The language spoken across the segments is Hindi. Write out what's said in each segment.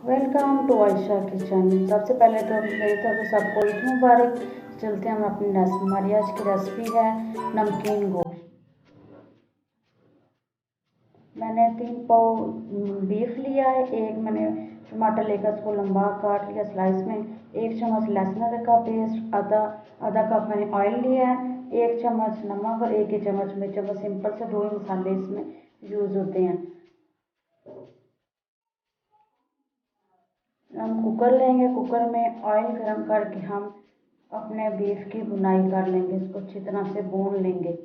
Welcome to Ayesha kitchen. सबसे पहले तो मेरी तरफ से सबको ईद मुबारक। चलते हैं हम अपनी रेसिपी। हमारी आज की रेसिपी है नमकीन गोश्त। मैंने 3 पाव बीफ लिया है। एक मैंने टमाटर लेकर उसको लंबा काट लिया स्लाइस में। 1 चम्मच लहसुन अदरक का पेस्ट, आधा कप मैंने ऑयल लिया है। 1 चम्मच नमक और 1 चम्मच मिर्च। बस सिंपल से 2 ही मसाले इसमें यूज़ होते हैं। हम कुकर लेंगे। कुकर में ऑयल गरम करके हम अपने बीफ की भुनाई कर लेंगे। इसको अच्छी तरह से भून लेंगे।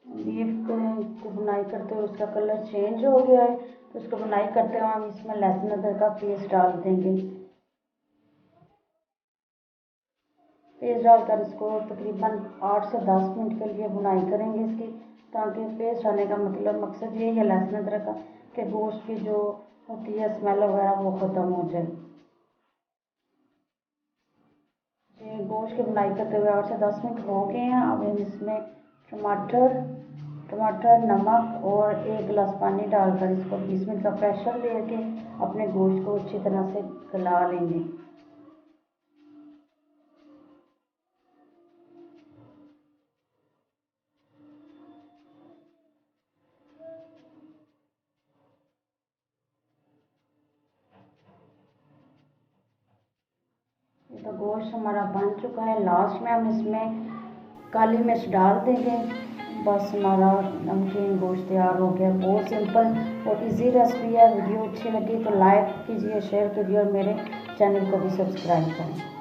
बीफ को भुनाई करते हुए उसका कलर चेंज हो गया है, तो उसको भुनाई करते हुए हम इसमें लहसुन अदरक का पेस्ट डाल देंगे। पेस्ट डालकर इसको तकरीबन 8 से 10 मिनट के लिए भुनाई करेंगे इसकी, ताकि पेस्ट डालने का मतलब मकसद ये है लहसुन अदरक का कि गोश्त की जो होती है स्मेल वगैरह वो ख़त्म हो जाए। ये गोश्त की भुनाई करते हुए 8 से 10 मिनट हो गए हैं। अब हम इसमें टमाटर टमाटर नमक और 1 गिलास पानी डालकर इसको 20 मिनट का प्रेशर दे के अपने गोश्त को अच्छी तरह से गला लेंगे। ये तो गोश्त हमारा बन चुका है। लास्ट में हम इसमें काली मिर्च डाल देंगे। बस हमारा नमकीन गोश्त तैयार हो गया। बहुत सिंपल और इजी रेसिपी है। वीडियो अच्छी लगी तो लाइक कीजिए, शेयर कीजिए और मेरे चैनल को भी सब्सक्राइब करें।